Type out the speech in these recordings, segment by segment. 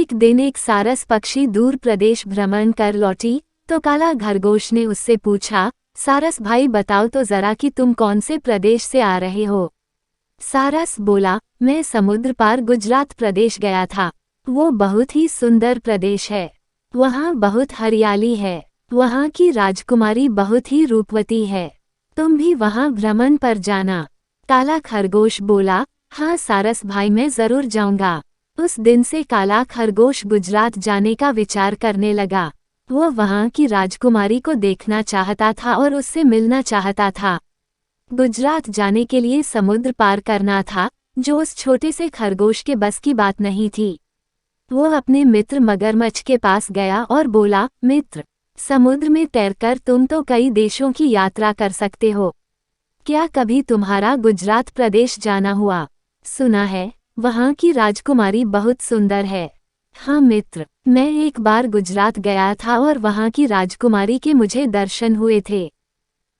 एक दिन एक सारस पक्षी दूर प्रदेश भ्रमण कर लौटी तो काला खरगोश ने उससे पूछा, सारस भाई बताओ तो जरा कि तुम कौन से प्रदेश से आ रहे हो। सारस बोला, मैं समुद्र पार गुजरात प्रदेश गया था। वो बहुत ही सुंदर प्रदेश है, वहाँ बहुत हरियाली है, वहाँ की राजकुमारी बहुत ही रूपवती है, तुम भी वहाँ भ्रमण पर जाना। काला खरगोश बोला, हाँ सारस भाई मैं जरूर जाऊंगा। उस दिन से काला खरगोश गुजरात जाने का विचार करने लगा। वो वहाँ की राजकुमारी को देखना चाहता था और उससे मिलना चाहता था। गुजरात जाने के लिए समुद्र पार करना था, जो उस छोटे से खरगोश के बस की बात नहीं थी। वो अपने मित्र मगरमच्छ के पास गया और बोला, मित्र, समुद्र में तैरकर तुम तो कई देशों की यात्रा कर सकते हो। क्या कभी तुम्हारा गुजरात प्रदेश जाना हुआ? सुना है वहाँ की राजकुमारी बहुत सुंदर है। हाँ मित्र, मैं एक बार गुजरात गया था और वहाँ की राजकुमारी के मुझे दर्शन हुए थे।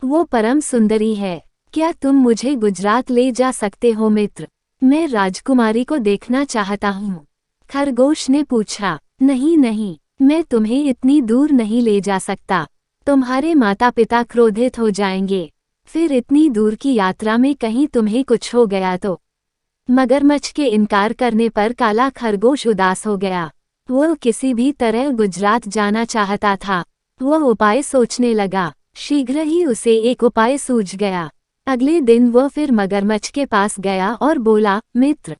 वो परम सुंदरी है। क्या तुम मुझे गुजरात ले जा सकते हो मित्र? मैं राजकुमारी को देखना चाहता हूँ। खरगोश ने पूछा, नहीं नहीं, मैं तुम्हें इतनी दूर नहीं ले जा सकता। तुम्हारे माता पिता क्रोधित हो जाएंगे। फिर इतनी दूर की यात्रा में कहीं तुम्हें कुछ हो गया तो। मगरमच्छ के इनकार करने पर काला खरगोश उदास हो गया। वो किसी भी तरह गुजरात जाना चाहता था। वह उपाय सोचने लगा। शीघ्र ही उसे एक उपाय सूझ गया। अगले दिन वह फिर मगरमच्छ के पास गया और बोला, मित्र,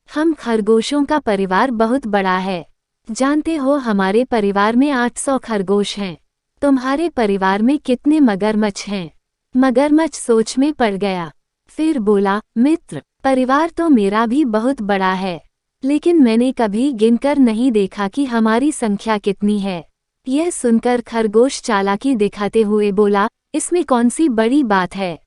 हम खरगोशों का परिवार बहुत बड़ा है। जानते हो हमारे परिवार में 800 खरगोश हैं। तुम्हारे परिवार में कितने मगरमच्छ हैं? मगरमच्छ सोच में पड़ गया। फिर बोला, मित्र, परिवार तो मेरा भी बहुत बड़ा है, लेकिन मैंने कभी गिनकर नहीं देखा कि हमारी संख्या कितनी है। यह सुनकर खरगोश चालाकी दिखाते हुए बोला, इसमें कौन सी बड़ी बात है।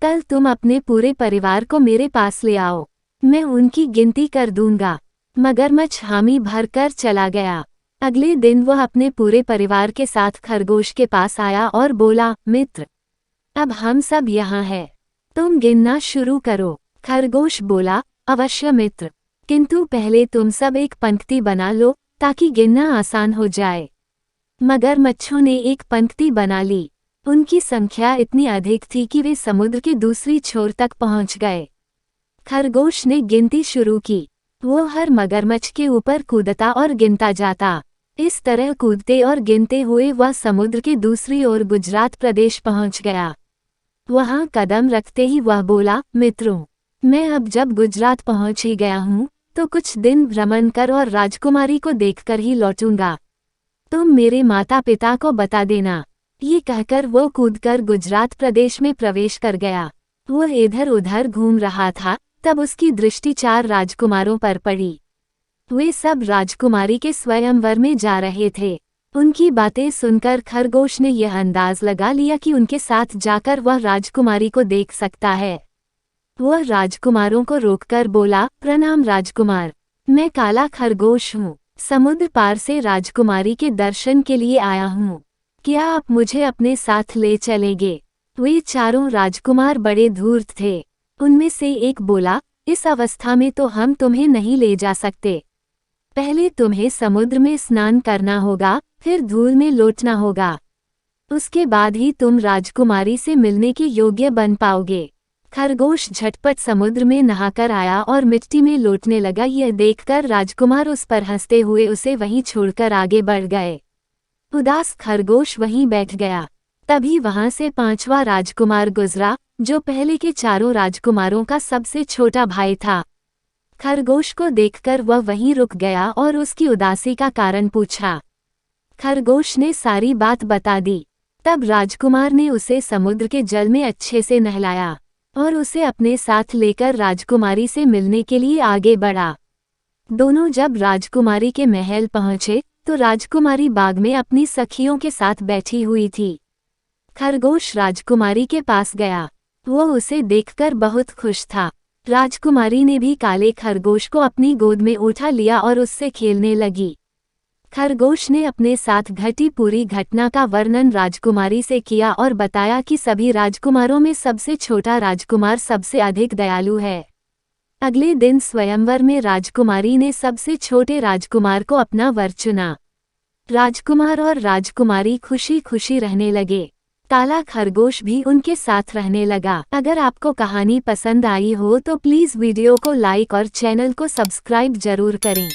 कल तुम अपने पूरे परिवार को मेरे पास ले आओ, मैं उनकी गिनती कर दूंगा। मगरमच्छ हामी भरकर चला गया। अगले दिन वह अपने पूरे परिवार के साथ खरगोश के पास आया और बोला, मित्र, अब हम सब यहाँ हैं, तुम गिनना शुरू करो। खरगोश बोला, अवश्य मित्र, किंतु पहले तुम सब एक पंक्ति बना लो ताकि गिनना आसान हो जाए। मगरमच्छों ने एक पंक्ति बना ली। उनकी संख्या इतनी अधिक थी कि वे समुद्र के दूसरी छोर तक पहुंच गए। खरगोश ने गिनती शुरू की। वो हर मगरमच्छ के ऊपर कूदता और गिनता जाता। इस तरह कूदते और गिनते हुए वह समुद्र के दूसरी ओर गुजरात प्रदेश पहुंच गया। वहां कदम रखते ही वह बोला, मित्रों, मैं अब जब गुजरात पहुंच ही गया हूं तो कुछ दिन भ्रमण कर और राजकुमारी को देखकर ही लौटूंगा। तुम मेरे माता पिता को बता देना। ये कहकर वो कूदकर गुजरात प्रदेश में प्रवेश कर गया। वह इधर उधर घूम रहा था, तब उसकी दृष्टि 4 राजकुमारों पर पड़ी। वे सब राजकुमारी के स्वयंवर में जा रहे थे। उनकी बातें सुनकर खरगोश ने यह अंदाज लगा लिया कि उनके साथ जाकर वह राजकुमारी को देख सकता है। वह राजकुमारों को रोककर बोला, प्रणाम राजकुमार, मैं काला खरगोश हूँ। समुद्र पार से राजकुमारी के दर्शन के लिए आया हूँ। क्या आप मुझे अपने साथ ले चलेंगे? वे चारों राजकुमार बड़े धूर्त थे। उनमें से एक बोला, इस अवस्था में तो हम तुम्हें नहीं ले जा सकते। पहले तुम्हें समुद्र में स्नान करना होगा, फिर धूल में लौटना होगा। उसके बाद ही तुम राजकुमारी से मिलने के योग्य बन पाओगे। खरगोश झटपट समुद्र में नहाकर आया और मिट्टी में लौटने लगा। यह देखकर राजकुमार उस पर हंसते हुए उसे वहीं छोड़कर आगे बढ़ गए। उदास खरगोश वहीं बैठ गया। तभी वहां से 5वां राजकुमार गुजरा, जो पहले के चारों राजकुमारों का सबसे छोटा भाई था। खरगोश को देखकर वह वहीं रुक गया और उसकी उदासी का कारण पूछा। खरगोश ने सारी बात बता दी। तब राजकुमार ने उसे समुद्र के जल में अच्छे से नहलाया और उसे अपने साथ लेकर राजकुमारी से मिलने के लिए आगे बढ़ा। दोनों जब राजकुमारी के महल पहुंचे तो राजकुमारी बाग में अपनी सखियों के साथ बैठी हुई थी। खरगोश राजकुमारी के पास गया। वो उसे देखकर बहुत खुश था। राजकुमारी ने भी काले खरगोश को अपनी गोद में उठा लिया और उससे खेलने लगी। खरगोश ने अपने साथ घटी पूरी घटना का वर्णन राजकुमारी से किया और बताया कि सभी राजकुमारों में सबसे छोटा राजकुमार सबसे अधिक दयालु है। अगले दिन स्वयंवर में राजकुमारी ने सबसे छोटे राजकुमार को अपना वर चुना। राजकुमार और राजकुमारी खुशी खुशी रहने लगे। काला खरगोश भी उनके साथ रहने लगा। अगर आपको कहानी पसंद आई हो तो प्लीज़ वीडियो को लाइक और चैनल को सब्सक्राइब जरूर करें।